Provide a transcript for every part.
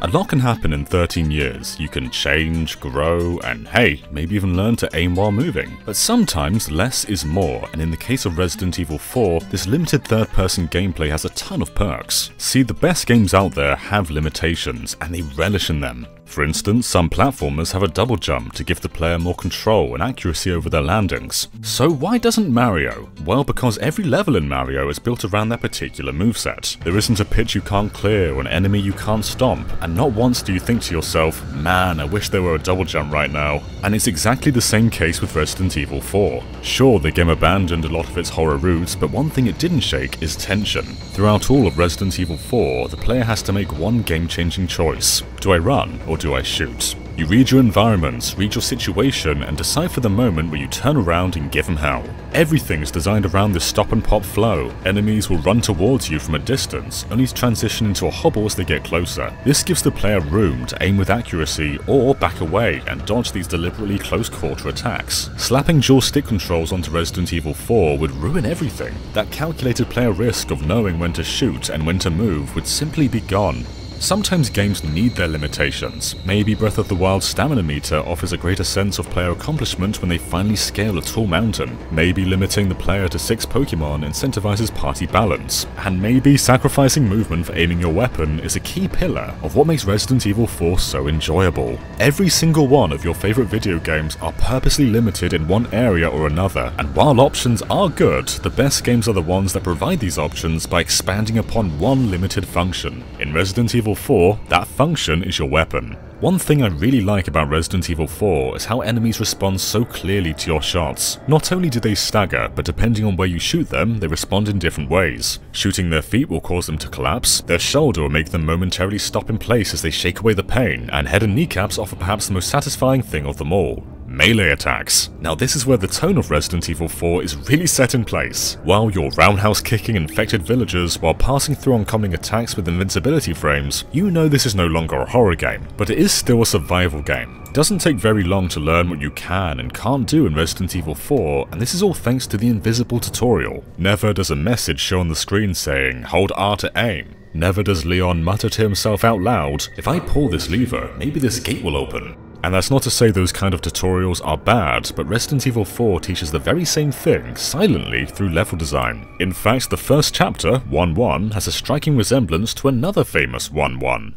A lot can happen in 13 years. You can change, grow, and hey, maybe even learn to aim while moving. But sometimes less is more, and in the case of Resident Evil 4, this limited third-person gameplay has a ton of perks. See, the best games out there have limitations, and they relish in them. For instance, some platformers have a double jump to give the player more control and accuracy over their landings. So why doesn't Mario? Well, because every level in Mario is built around that particular moveset. There isn't a pitch you can't clear or an enemy you can't stomp, and not once do you think to yourself, man, I wish there were a double jump right now. And it's exactly the same case with Resident Evil 4. Sure, the game abandoned a lot of its horror roots, but one thing it didn't shake is tension. Throughout all of Resident Evil 4, the player has to make one game-changing choice. Do I run, or do I shoot? You read your environments, read your situation, and decipher the moment where you turn around and give them hell. Everything is designed around this stop and pop flow. Enemies will run towards you from a distance, only to transition into a hobble as they get closer. This gives the player room to aim with accuracy or back away and dodge these deliberately close quarter attacks. Slapping dual stick controls onto Resident Evil 4 would ruin everything. That calculated player risk of knowing when to shoot and when to move would simply be gone. Sometimes games need their limitations. Maybe Breath of the Wild's stamina meter offers a greater sense of player accomplishment when they finally scale a tall mountain. Maybe limiting the player to 6 Pokemon incentivizes party balance. And maybe sacrificing movement for aiming your weapon is a key pillar of what makes Resident Evil 4 so enjoyable. Every single one of your favorite video games are purposely limited in one area or another, and while options are good, the best games are the ones that provide these options by expanding upon one limited function. In Resident Evil 4, that function is your weapon. One thing I really like about Resident Evil 4 is how enemies respond so clearly to your shots. Not only do they stagger, but depending on where you shoot them, they respond in different ways. Shooting their feet will cause them to collapse, their shoulder will make them momentarily stop in place as they shake away the pain, and head and kneecaps offer perhaps the most satisfying thing of them all: melee attacks. Now this is where the tone of Resident Evil 4 is really set in place. While you're roundhouse kicking infected villagers while passing through oncoming attacks with invincibility frames, you know this is no longer a horror game, but it is still a survival game. It doesn't take very long to learn what you can and can't do in Resident Evil 4, and this is all thanks to the invisible tutorial. Never does a message show on the screen saying, "Hold R to aim." Never does Leon mutter to himself out loud, "If I pull this lever, maybe this gate will open." And that's not to say those kind of tutorials are bad, but Resident Evil 4 teaches the very same thing silently through level design. In fact, the first chapter, 1-1, has a striking resemblance to another famous 1-1.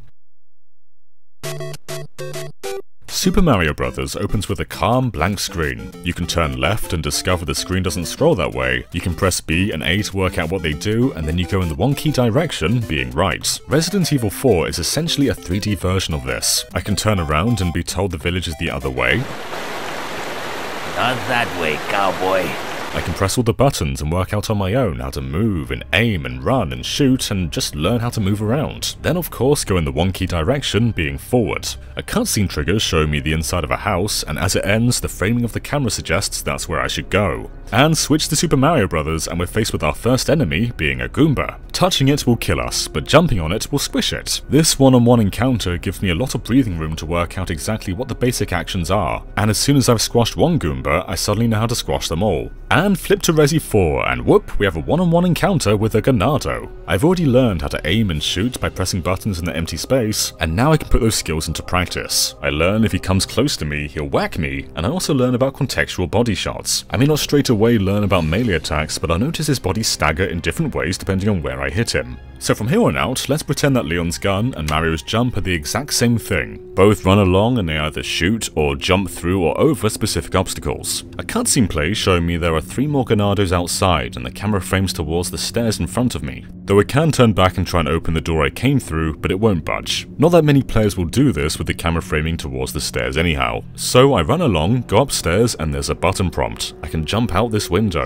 Super Mario Bros. Opens with a calm, blank screen. You can turn left and discover the screen doesn't scroll that way. You can press B and A to work out what they do, and then you go in the one key direction, being right. Resident Evil 4 is essentially a 3D version of this. I can turn around and be told the village is the other way. Not that way, cowboy. I can press all the buttons and work out on my own how to move and aim and run and shoot and just learn how to move around. Then of course go in the one key direction, being forward. A cutscene triggers showing me the inside of a house, and as it ends, the framing of the camera suggests that's where I should go. And switch to Super Mario Bros. And we're faced with our first enemy, being a Goomba. Touching it will kill us, but jumping on it will squish it. This one-on-one encounter gives me a lot of breathing room to work out exactly what the basic actions are, and as soon as I've squashed one Goomba, I suddenly know how to squash them all. And flip to Resi 4, and whoop, we have a one-on-one encounter with a Ganado. I've already learned how to aim and shoot by pressing buttons in the empty space, and now I can put those skills into practice. I learn if he comes close to me, he'll whack me, and I also learn about contextual body shots. I may not straight away learn about melee attacks, but I'll notice his body stagger in different ways depending on where I hit him. So from here on out, let's pretend that Leon's gun and Mario's jump are the exact same thing. Both run along and they either shoot or jump through or over specific obstacles. A cutscene plays showing me there are 3 more Ganados outside and the camera frames towards the stairs in front of me. Though I can turn back and try and open the door I came through, but it won't budge. Not that many players will do this with the camera framing towards the stairs anyhow. So I run along, go upstairs, and there's a button prompt. I can jump out this window.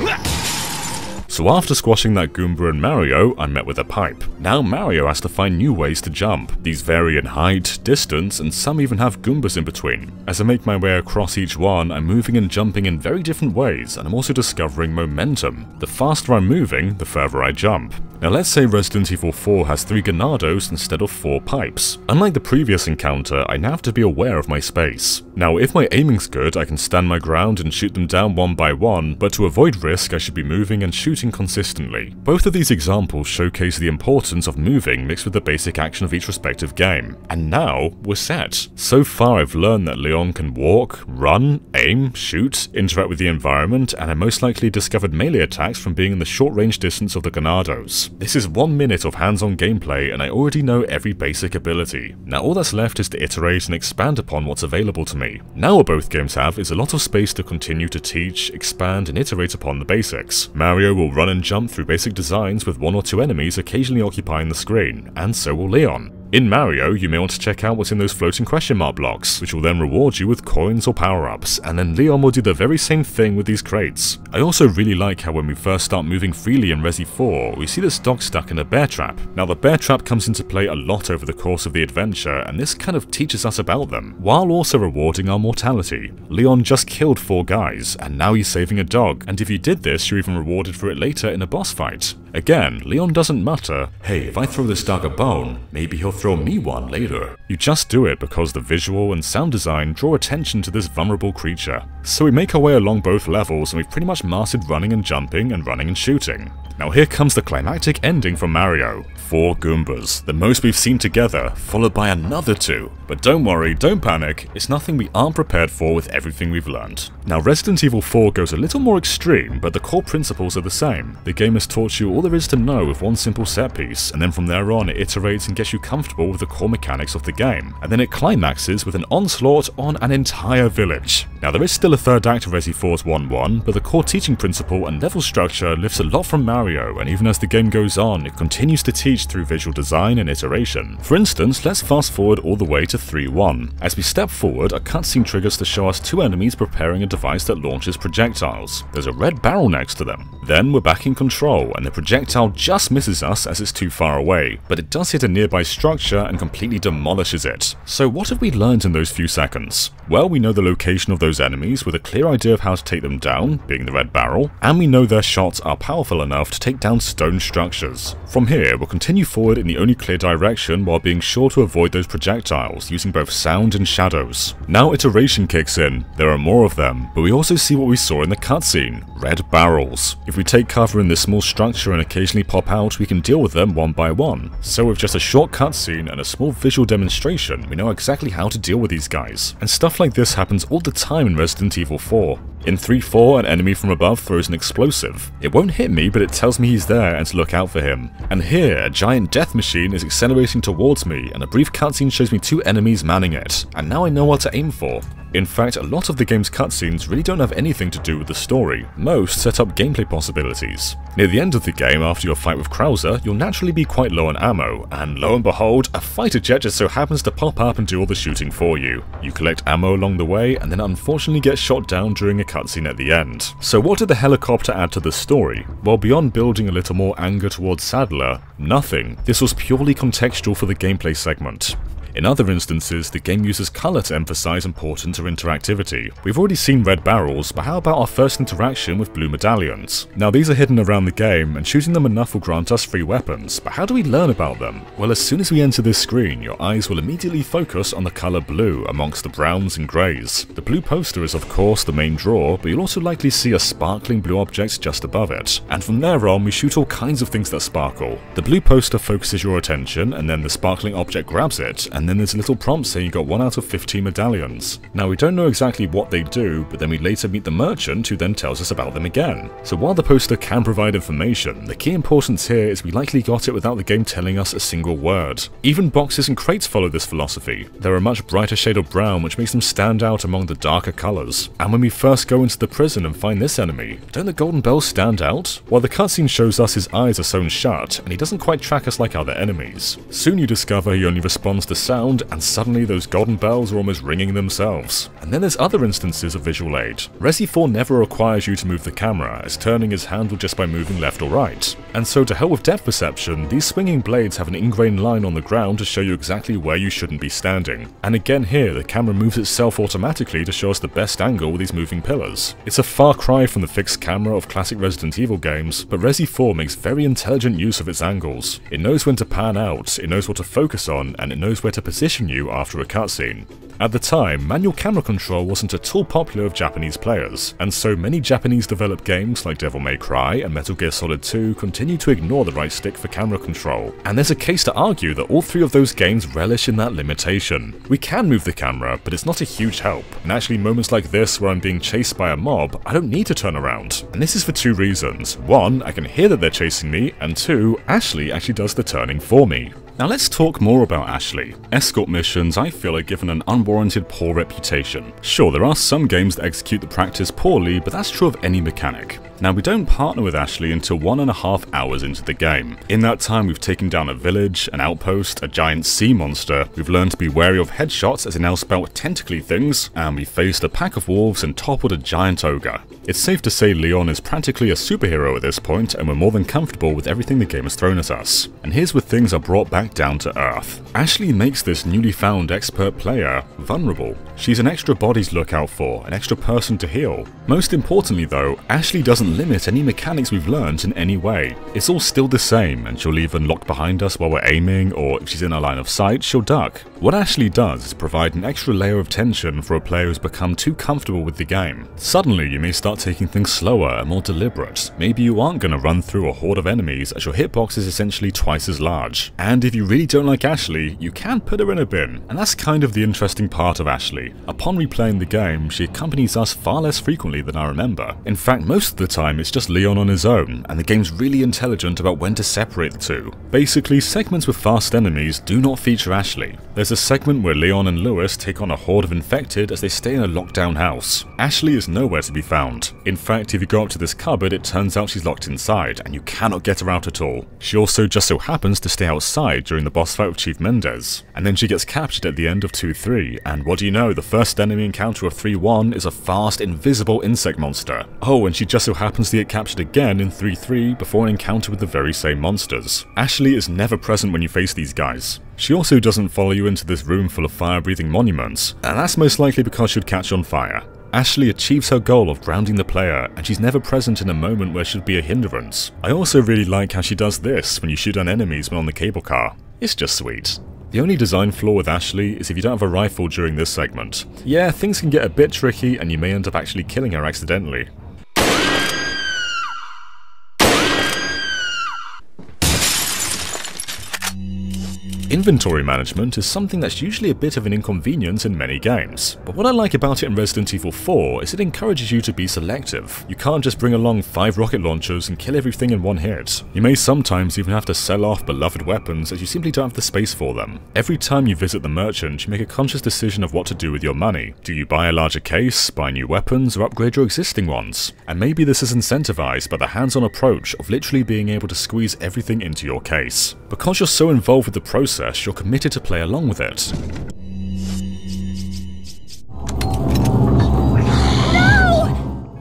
So after squashing that Goomba and Mario, I'm met with a pipe. Now Mario has to find new ways to jump. These vary in height, distance, and some even have Goombas in between. As I make my way across each one, I'm moving and jumping in very different ways, and I'm also discovering momentum. The faster I'm moving, the further I jump. Now let's say Resident Evil 4 has 3 Ganados instead of 4 pipes. Unlike the previous encounter, I now have to be aware of my space. Now if my aiming's good, I can stand my ground and shoot them down one by one, but to avoid risk I should be moving and shooting shooting consistently. Both of these examples showcase the importance of moving mixed with the basic action of each respective game. And now, we're set. So far I've learned that Leon can walk, run, aim, shoot, interact with the environment, and I most likely discovered melee attacks from being in the short range distance of the Ganados. This is 1 minute of hands-on gameplay and I already know every basic ability. Now all that's left is to iterate and expand upon what's available to me. Now what both games have is a lot of space to continue to teach, expand, and iterate upon the basics. Mario will run and jump through basic designs with 1 or 2 enemies occasionally occupying the screen, and so will Leon. In Mario, you may want to check out what's in those floating question mark blocks, which will then reward you with coins or power-ups, and then Leon will do the very same thing with these crates. I also really like how when we first start moving freely in Resi 4, we see this dog stuck in a bear trap. Now the bear trap comes into play a lot over the course of the adventure, and this kind of teaches us about them, while also rewarding our mortality. Leon just killed 4 guys, and now he's saving a dog, and if you did this, you're even rewarded for it later in a boss fight. Again, Leon doesn't mutter, hey, if I throw this dog a bone, maybe he'll throw me one later. You just do it because the visual and sound design draw attention to this vulnerable creature. So we make our way along both levels and we've pretty much mastered running and jumping and running and shooting. Now here comes the climactic ending from Mario. 4 Goombas, the most we've seen together, followed by another 2. But don't worry, don't panic, it's nothing we aren't prepared for with everything we've learned. Now Resident Evil 4 goes a little more extreme, but the core principles are the same. The game has taught you all there is to know with one simple set piece, and then from there on it iterates and gets you comfortable with the core mechanics of the game. And then it climaxes with an onslaught on an entire village. Now there is still a third act of Resi 4's 1-1, but the core teaching principle and level structure lifts a lot from Mario, and even as the game goes on, it continues to teach through visual design and iteration. For instance, let's fast forward all the way to 3-1. As we step forward, a cutscene triggers to show us 2 enemies preparing a device that launches projectiles. There's a red barrel next to them. Then we're back in control, and the projectile just misses us as it's too far away, but it does hit a nearby structure and completely demolishes it. So what have we learned in those few seconds? Well, we know the location of those enemies with a clear idea of how to take them down, being the red barrel, and we know their shots are powerful enough to take down stone structures. From here, we'll continue forward in the only clear direction while being sure to avoid those projectiles, using both sound and shadows. Now iteration kicks in. There are more of them, but we also see what we saw in the cutscene, red barrels. If we take cover in this small structure and occasionally pop out, we can deal with them one by one. So with just a short cutscene and a small visual demonstration, we know exactly how to deal with these guys. And stuff like this happens all the time in Resident Evil 4. In 3-4, an enemy from above throws an explosive. It won't hit me, but it tells me he's there and to look out for him. And here, a giant death machine is accelerating towards me, and a brief cutscene shows me 2 enemies manning it, and now I know what to aim for. In fact, a lot of the game's cutscenes really don't have anything to do with the story. Most set up gameplay possibilities. Near the end of the game, after your fight with Krauser, you'll naturally be quite low on ammo, and lo and behold, a fighter jet just so happens to pop up and do all the shooting for you. You collect ammo along the way, and then unfortunately get shot down during a cutscene at the end. So what did the helicopter add to the story? Well, beyond building a little more anger towards Sadler, nothing. This was purely contextual for the gameplay segment. In other instances, the game uses colour to emphasise importance or interactivity. We've already seen red barrels, but how about our first interaction with blue medallions? Now these are hidden around the game, and shooting them enough will grant us free weapons, but how do we learn about them? Well, as soon as we enter this screen, your eyes will immediately focus on the colour blue amongst the browns and greys. The blue poster is of course the main draw, but you'll also likely see a sparkling blue object just above it. And from there on, we shoot all kinds of things that sparkle. The blue poster focuses your attention, and then the sparkling object grabs it, and then there's a little prompt saying you got 1 out of 15 medallions. Now we don't know exactly what they do, but then we later meet the merchant who then tells us about them again. So while the poster can provide information, the key importance here is we likely got it without the game telling us a single word. Even boxes and crates follow this philosophy. They're a much brighter shade of brown, which makes them stand out among the darker colours. And when we first go into the prison and find this enemy, don't the golden bells stand out? While the cutscene shows us his eyes are sewn shut, and he doesn't quite track us like other enemies. Soon you discover he only responds to sound, and suddenly those golden bells are almost ringing themselves. And then there's other instances of visual aid. Resi 4 never requires you to move the camera, as turning is handled just by moving left or right. And so to help with depth perception, these swinging blades have an ingrained line on the ground to show you exactly where you shouldn't be standing. And again here, the camera moves itself automatically to show us the best angle with these moving pillars. It's a far cry from the fixed camera of classic Resident Evil games, but Resi 4 makes very intelligent use of its angles. It knows when to pan out, it knows what to focus on, and it knows where to position you after a cutscene. At the time, manual camera control wasn't at all popular with Japanese players, and so many Japanese-developed games like Devil May Cry and Metal Gear Solid 2 continue to ignore the right stick for camera control. And there's a case to argue that all three of those games relish in that limitation. We can move the camera, but it's not a huge help, and actually moments like this where I'm being chased by a mob, I don't need to turn around. And this is for two reasons. One, I can hear that they're chasing me, and two, Ashley actually does the turning for me. Now let's talk more about Ashley. Escort missions, I feel, are given an unwarranted poor reputation. Sure, there are some games that execute the practice poorly, but that's true of any mechanic. Now, we don't partner with Ashley until 1.5 hours into the game. In that time, we've taken down a village, an outpost, a giant sea monster, we've learned to be wary of headshots as they now spout tentacly things, and we faced a pack of wolves and toppled a giant ogre. It's safe to say Leon is practically a superhero at this point, and we're more than comfortable with everything the game has thrown at us. And here's where things are brought back down to earth. Ashley makes this newly found expert player vulnerable. She's an extra body to look out for, an extra person to heal. Most importantly though, Ashley doesn't limit any mechanics we've learned in any way. It's all still the same, and she'll either lock behind us while we're aiming, or if she's in our line of sight, she'll duck. What Ashley does is provide an extra layer of tension for a player who's become too comfortable with the game. Suddenly you may start taking things slower and more deliberate. Maybe you aren't going to run through a horde of enemies as your hitbox is essentially twice as large. And if you really don't like Ashley, you can put her in a bin. And that's kind of the interesting part of Ashley. Upon replaying the game, she accompanies us far less frequently than I remember. In fact, most of the time it's just Leon on his own, and the game's really intelligent about when to separate the two. Basically, segments with fast enemies do not feature Ashley. There's a segment where Leon and Lewis take on a horde of infected as they stay in a lockdown house. Ashley is nowhere to be found. In fact, if you go up to this cupboard, it turns out she's locked inside, and you cannot get her out at all. She also just so happens to stay outside during the boss fight with Chief Mendez. And then she gets captured at the end of 2-3, and what do you know, the first enemy encounter of 3-1 is a fast, invisible insect monster. Oh, and she just so happens to get captured again in 3-3 before an encounter with the very same monsters. Ashley is never present when you face these guys. She also doesn't follow you into this room full of fire-breathing monuments, and that's most likely because she'd catch on fire. Ashley achieves her goal of grounding the player, and she's never present in a moment where she'd be a hindrance. I also really like how she does this when you shoot on enemies when on the cable car. It's just sweet. The only design flaw with Ashley is if you don't have a rifle during this segment. Yeah, things can get a bit tricky and you may end up actually killing her accidentally. Inventory management is something that's usually a bit of an inconvenience in many games, but what I like about it in Resident Evil 4 is it encourages you to be selective. You can't just bring along 5 rocket launchers and kill everything in one hit. You may sometimes even have to sell off beloved weapons as you simply don't have the space for them. Every time you visit the merchant, you make a conscious decision of what to do with your money. Do you buy a larger case, buy new weapons, or upgrade your existing ones? And maybe this is incentivized by the hands-on approach of literally being able to squeeze everything into your case. Because you're so involved with the process, you're committed to play along with it.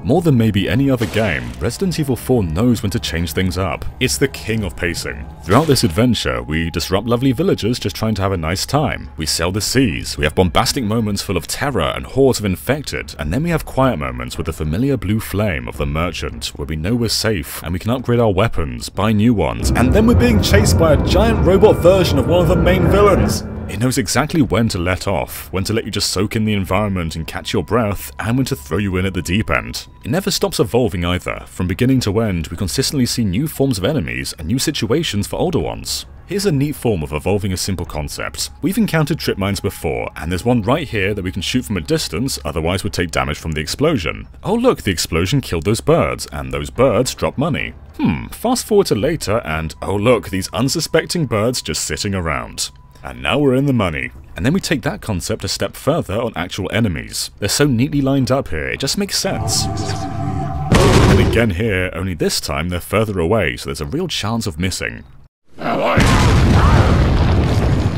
More than maybe any other game, Resident Evil 4 knows when to change things up. It's the king of pacing. Throughout this adventure, we disrupt lovely villagers just trying to have a nice time. We sail the seas, we have bombastic moments full of terror and hordes of infected, and then we have quiet moments with the familiar blue flame of the merchant, where we know we're safe, and we can upgrade our weapons, buy new ones, and then we're being chased by a giant robot version of one of the main villains! It knows exactly when to let off, when to let you just soak in the environment and catch your breath, and when to throw you in at the deep end. It never stops evolving either. From beginning to end, we consistently see new forms of enemies and new situations for older ones. Here's a neat form of evolving a simple concept. We've encountered trip mines before, and there's one right here that we can shoot from a distance, otherwise we'd take damage from the explosion. Oh look, the explosion killed those birds, and those birds drop money. Fast forward to later, and oh look, these unsuspecting birds just sitting around. And now we're in the money. And then we take that concept a step further on actual enemies. They're so neatly lined up here, it just makes sense. And again here, only this time they're further away, so there's a real chance of missing.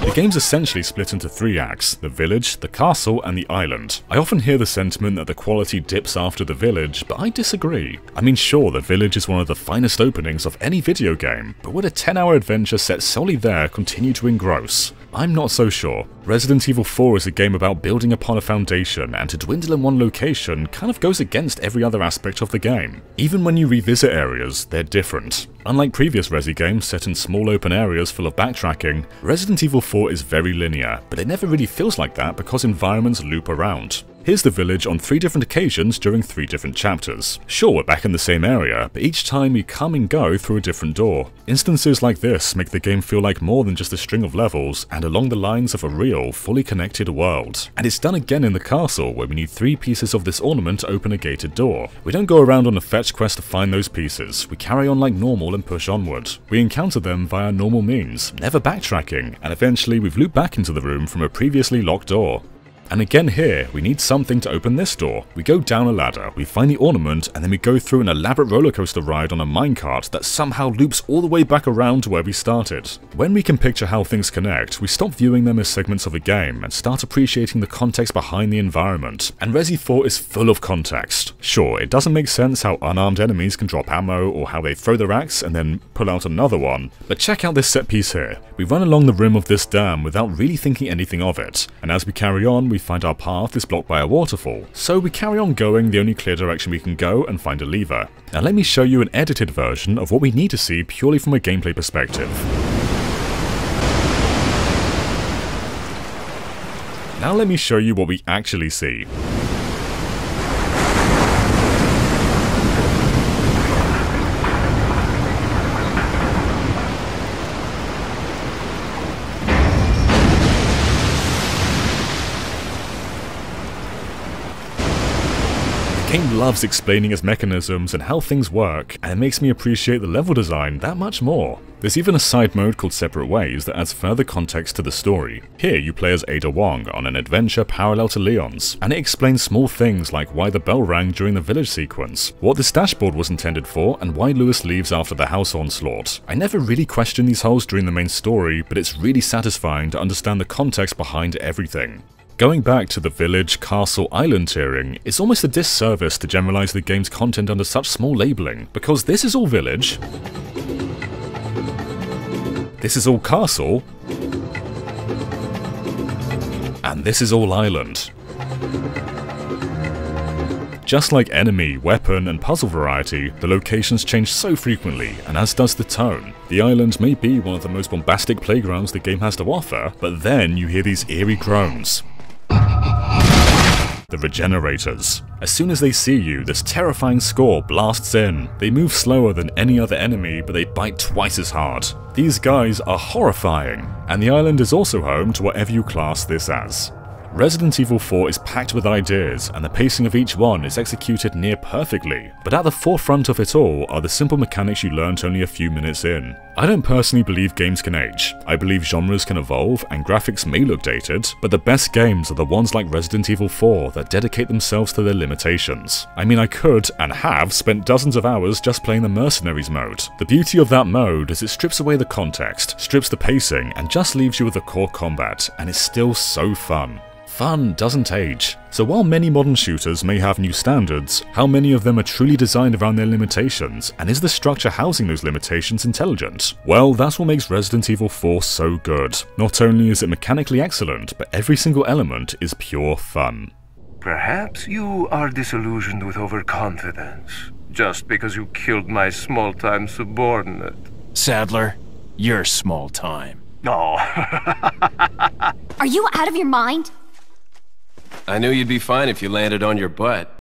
The game's essentially split into 3 acts: the village, the castle, and the island. I often hear the sentiment that the quality dips after the village, but I disagree. I mean, sure, the village is one of the finest openings of any video game, but would a 10-hour adventure set solely there continue to engross? I'm not so sure. Resident Evil 4 is a game about building upon a foundation, and to dwindle in one location kind of goes against every other aspect of the game. Even when you revisit areas, they're different. Unlike previous Resi games set in small open areas full of backtracking, Resident Evil 4 is very linear, but it never really feels like that because environments loop around. Here's the village on 3 different occasions during 3 different chapters. Sure, we're back in the same area, but each time we come and go through a different door. Instances like this make the game feel like more than just a string of levels and along the lines of a real, fully connected world. And it's done again in the castle, where we need 3 pieces of this ornament to open a gated door. We don't go around on a fetch quest to find those pieces, we carry on like normal and push onward. We encounter them via normal means, never backtracking, and eventually we've looped back into the room from a previously locked door. And again here, we need something to open this door. We go down a ladder, we find the ornament, and then we go through an elaborate roller coaster ride on a minecart that somehow loops all the way back around to where we started. When we can picture how things connect, we stop viewing them as segments of a game and start appreciating the context behind the environment. And Resi 4 is full of context. Sure, it doesn't make sense how unarmed enemies can drop ammo or how they throw their axe and then pull out another one, but check out this set piece here. We run along the rim of this dam without really thinking anything of it, and as we carry on, we find our path is blocked by a waterfall, so we carry on going the only clear direction we can go and find a lever. Now let me show you an edited version of what we need to see purely from a gameplay perspective. Now let me show you what we actually see. The game loves explaining its mechanisms and how things work, and it makes me appreciate the level design that much more. There's even a side mode called Separate Ways that adds further context to the story. Here you play as Ada Wong on an adventure parallel to Leon's, and it explains small things like why the bell rang during the village sequence, what this dashboard was intended for, and why Lewis leaves after the house onslaught. I never really questioned these holes during the main story, but it's really satisfying to understand the context behind everything. Going back to the village, castle, island tiering, it's almost a disservice to generalize the game's content under such small labeling, because this is all village, this is all castle, and this is all island. Just like enemy, weapon, and puzzle variety, the locations change so frequently, and as does the tone. The island may be one of the most bombastic playgrounds the game has to offer, but then you hear these eerie groans. The Regenerators. As soon as they see you, this terrifying score blasts in. They move slower than any other enemy, but they bite twice as hard. These guys are horrifying, and the island is also home to whatever you class this as. Resident Evil 4 is packed with ideas, and the pacing of each one is executed near perfectly, but at the forefront of it all are the simple mechanics you learnt only a few minutes in. I don't personally believe games can age. I believe genres can evolve, and graphics may look dated, but the best games are the ones like Resident Evil 4 that dedicate themselves to their limitations. I mean, I could, and have, spent dozens of hours just playing the Mercenaries mode. The beauty of that mode is it strips away the context, strips the pacing, and just leaves you with the core combat, and it's still so fun. Fun doesn't age. So while many modern shooters may have new standards, how many of them are truly designed around their limitations, and is the structure housing those limitations intelligent? Well, that's what makes Resident Evil 4 so good. Not only is it mechanically excellent, but every single element is pure fun. Perhaps you are disillusioned with overconfidence, just because you killed my small-time subordinate. Sadler, you're small-time. Oh. Are you out of your mind? I knew you'd be fine if you landed on your butt.